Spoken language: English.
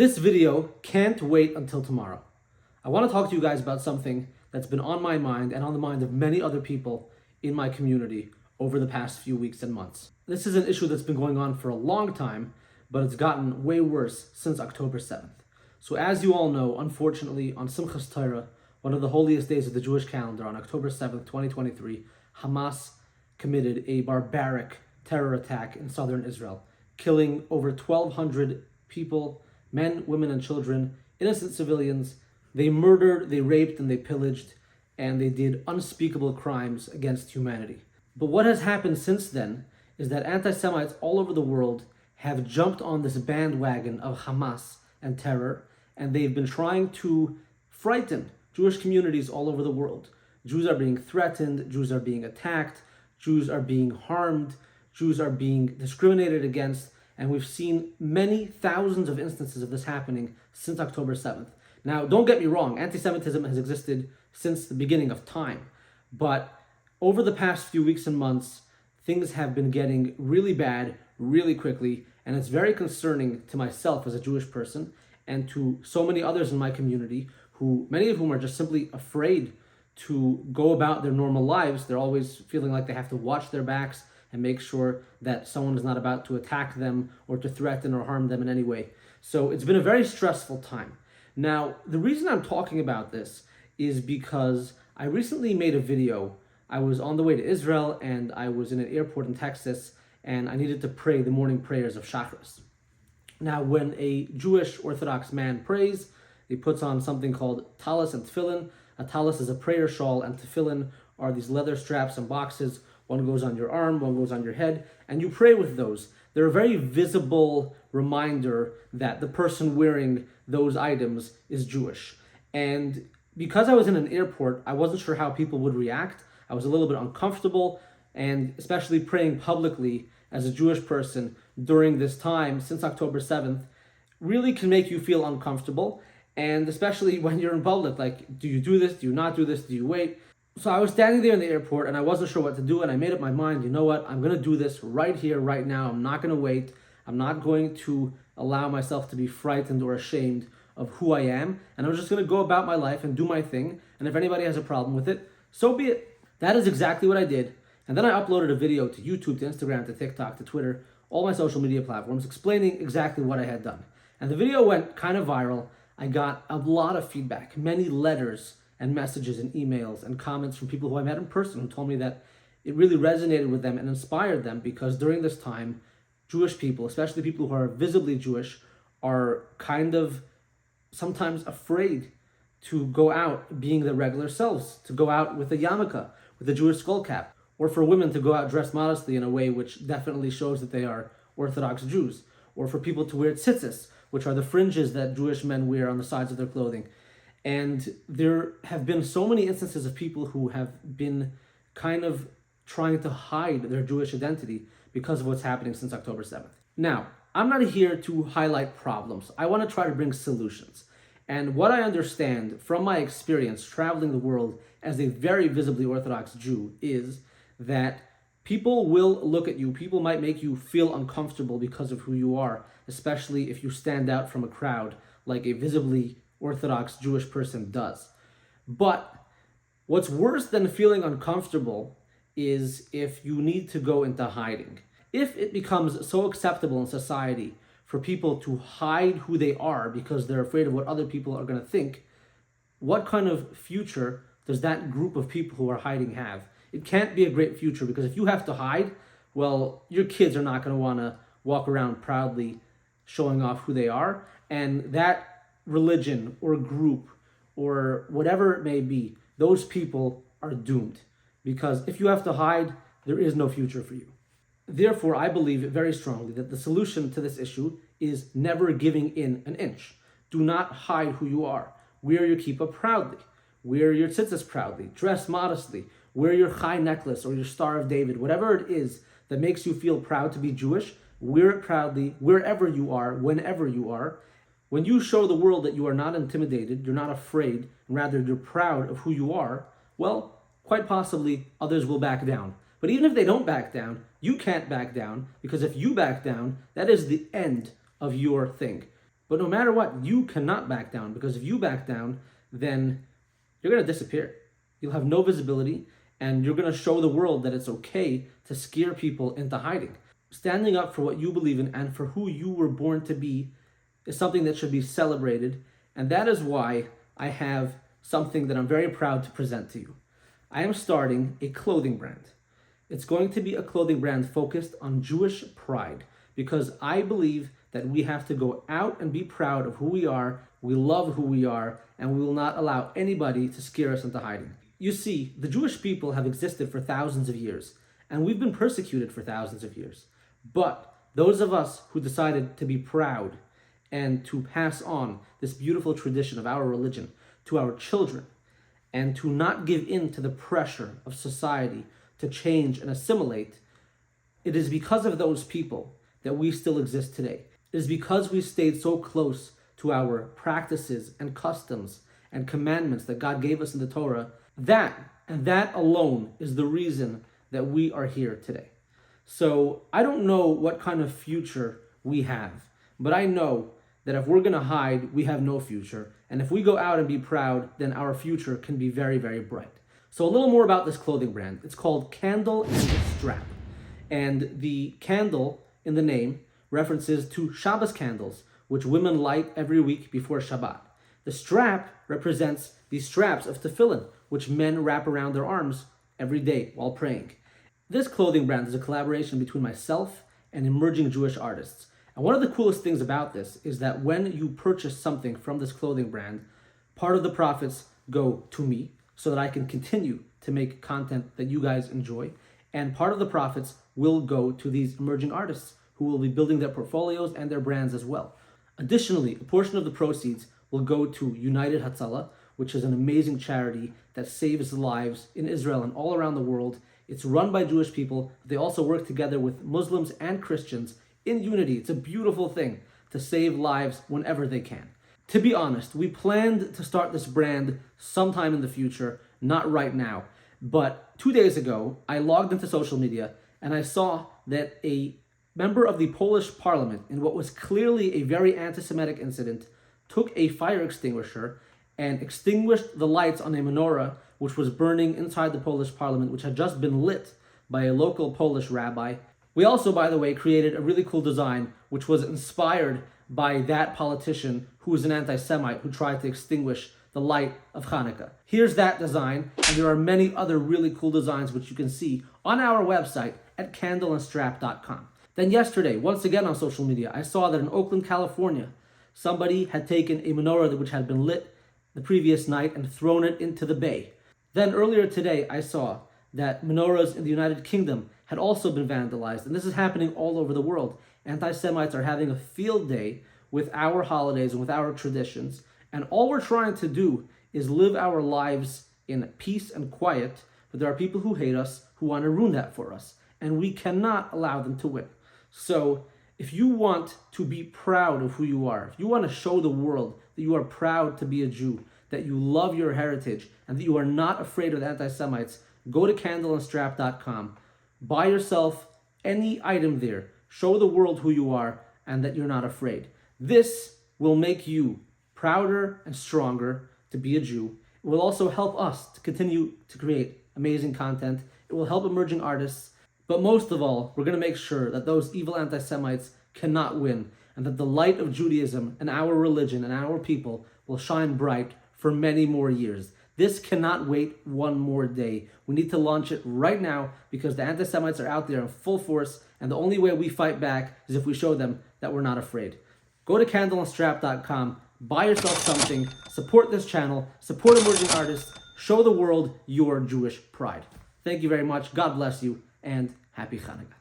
This video can't wait until tomorrow. I want to talk to you guys about something that's been on my mind and on the mind of many other people in my community over the past few weeks and months. This is an issue that's been going on for a long time, but it's gotten way worse since October 7th. So as you all know, unfortunately, on Simchas Torah, one of the holiest days of the Jewish calendar, on October 7th, 2023, Hamas committed a barbaric terror attack in southern Israel, killing over 1,200 people, men, women, and children, innocent civilians. They murdered, they raped, and they pillaged, and they did unspeakable crimes against humanity. But what has happened since then is that anti-Semites all over the world have jumped on this bandwagon of Hamas and terror, and they've been trying to frighten Jewish communities all over the world. Jews are being threatened, Jews are being attacked, Jews are being harmed, Jews are being discriminated against, and we've seen many thousands of instances of this happening since October 7th. Now, don't get me wrong, anti-Semitism has existed since the beginning of time, but over the past few weeks and months, things have been getting really bad really quickly, and it's very concerning to myself as a Jewish person and to so many others in my community, who many of whom are just simply afraid to go about their normal lives. They're always feeling like they have to watch their backs and make sure that someone is not about to attack them or to threaten or harm them in any way. So it's been a very stressful time. Now, the reason I'm talking about this is because I recently made a video. I was on the way to Israel and I was in an airport in Texas and I needed to pray the morning prayers of Shachris. Now, when a Jewish Orthodox man prays, he puts on something called talis and tefillin. A talis is a prayer shawl, and tefillin are these leather straps and boxes. One goes on your arm, one goes on your head, and you pray with those. They're a very visible reminder that the person wearing those items is Jewish. And because I was in an airport, I wasn't sure how people would react. I was a little bit uncomfortable, and especially praying publicly as a Jewish person during this time, since October 7th, really can make you feel uncomfortable. And especially when you're in public, like, do you do this? Do you not do this? Do you wait? So I was standing there in the airport and I wasn't sure what to do, and I made up my mind, you know what, I'm going to do this right here, right now. I'm not going to wait. I'm not going to allow myself to be frightened or ashamed of who I am, and I'm just going to go about my life and do my thing, and if anybody has a problem with it, so be it. That is exactly what I did, and then I uploaded a video to YouTube, to Instagram, to TikTok, to Twitter, all my social media platforms, explaining exactly what I had done. And the video went kind of viral. I got a lot of feedback, many letters and messages and emails and comments from people who I met in person who told me that it really resonated with them and inspired them, because during this time, Jewish people, especially people who are visibly Jewish, are kind of sometimes afraid to go out being their regular selves, to go out with a yarmulke, with a Jewish skull cap, or for women to go out dressed modestly in a way which definitely shows that they are Orthodox Jews, or for people to wear tzitzis, which are the fringes that Jewish men wear on the sides of their clothing. And there have been so many instances of people who have been kind of trying to hide their Jewish identity because of what's happening since October 7th. Now, I'm not here to highlight problems. I want to try to bring solutions. And what I understand from my experience traveling the world as a very visibly Orthodox Jew is that people will look at you, people might make you feel uncomfortable because of who you are, especially if you stand out from a crowd like a visibly Orthodox Jewish person does. But what's worse than feeling uncomfortable is if you need to go into hiding. If it becomes so acceptable in society for people to hide who they are because they're afraid of what other people are going to think, what kind of future does that group of people who are hiding have? It can't be a great future, because if you have to hide, well, your kids are not going to want to walk around proudly showing off who they are, and that religion or group or whatever it may be, those people are doomed, because if you have to hide, there is no future for you. Therefore, I believe very strongly that the solution to this issue is never giving in an inch. Do not hide who you are. Wear your kippah proudly. Wear your tzitzis proudly. Dress modestly. Wear your chai necklace or your Star of David. Whatever it is that makes you feel proud to be Jewish, wear it proudly wherever you are, whenever you are. When you show the world that you are not intimidated, you're not afraid, and rather you're proud of who you are, well, quite possibly others will back down. But even if they don't back down, you can't back down, because if you back down, that is the end of your thing. But no matter what, you cannot back down, because if you back down, then you're going to disappear. You'll have no visibility, and you're going to show the world that it's okay to scare people into hiding. Standing up for what you believe in and for who you were born to be is something that should be celebrated, and that is why I have something that I'm very proud to present to you. I am starting a clothing brand. It's going to be a clothing brand focused on Jewish pride, because I believe that we have to go out and be proud of who we are, we love who we are, and we will not allow anybody to scare us into hiding. You see, the Jewish people have existed for thousands of years, and we've been persecuted for thousands of years. But those of us who decided to be proud and to pass on this beautiful tradition of our religion to our children, and to not give in to the pressure of society to change and assimilate, it is because of those people that we still exist today. It is because we stayed so close to our practices and customs and commandments that God gave us in the Torah, that alone is the reason that we are here today. So I don't know what kind of future we have, but I know that if we're going to hide, we have no future. And if we go out and be proud, then our future can be very, very bright. So a little more about this clothing brand. It's called Candle and Strap. And the candle in the name references to Shabbos candles, which women light every week before Shabbat. The strap represents the straps of tefillin, which men wrap around their arms every day while praying. This clothing brand is a collaboration between myself and emerging Jewish artists. And one of the coolest things about this is that when you purchase something from this clothing brand, part of the profits go to me so that I can continue to make content that you guys enjoy. And part of the profits will go to these emerging artists who will be building their portfolios and their brands as well. Additionally, a portion of the proceeds will go to United Hatzalah, which is an amazing charity that saves lives in Israel and all around the world. It's run by Jewish people. They also work together with Muslims and Christians in unity. It's a beautiful thing to save lives whenever they can. To be honest, we planned to start this brand sometime in the future, not right now. But 2 days ago, I logged into social media and I saw that a member of the Polish parliament, in what was clearly a very anti-Semitic incident, took a fire extinguisher and extinguished the lights on a menorah which was burning inside the Polish parliament, which had just been lit by a local Polish rabbi. We also, by the way, created a really cool design which was inspired by that politician who was an anti-Semite who tried to extinguish the light of Hanukkah. Here's that design, and there are many other really cool designs which you can see on our website at candleandstrap.com. Then yesterday, once again on social media, I saw that in Oakland, California, somebody had taken a menorah which had been lit the previous night and thrown it into the bay. Then earlier today, I saw that menorahs in the United Kingdom had also been vandalized, and this is happening all over the world. Anti-Semites are having a field day with our holidays and with our traditions, and all we're trying to do is live our lives in peace and quiet, but there are people who hate us, who want to ruin that for us, and we cannot allow them to win. So if you want to be proud of who you are, if you want to show the world that you are proud to be a Jew, that you love your heritage, and that you are not afraid of the anti-Semites, go to candleandstrap.com, buy yourself any item there, show the world who you are and that you're not afraid. This will make you prouder and stronger to be a Jew. It will also help us to continue to create amazing content. It will help emerging artists. But most of all, we're going to make sure that those evil anti-Semites cannot win, and that the light of Judaism and our religion and our people will shine bright for many more years. This cannot wait one more day. We need to launch it right now because the anti-Semites are out there in full force, and the only way we fight back is if we show them that we're not afraid. Go to candleandstrap.com, buy yourself something, support this channel, support emerging artists, show the world your Jewish pride. Thank you very much. God bless you, and happy Hanukkah.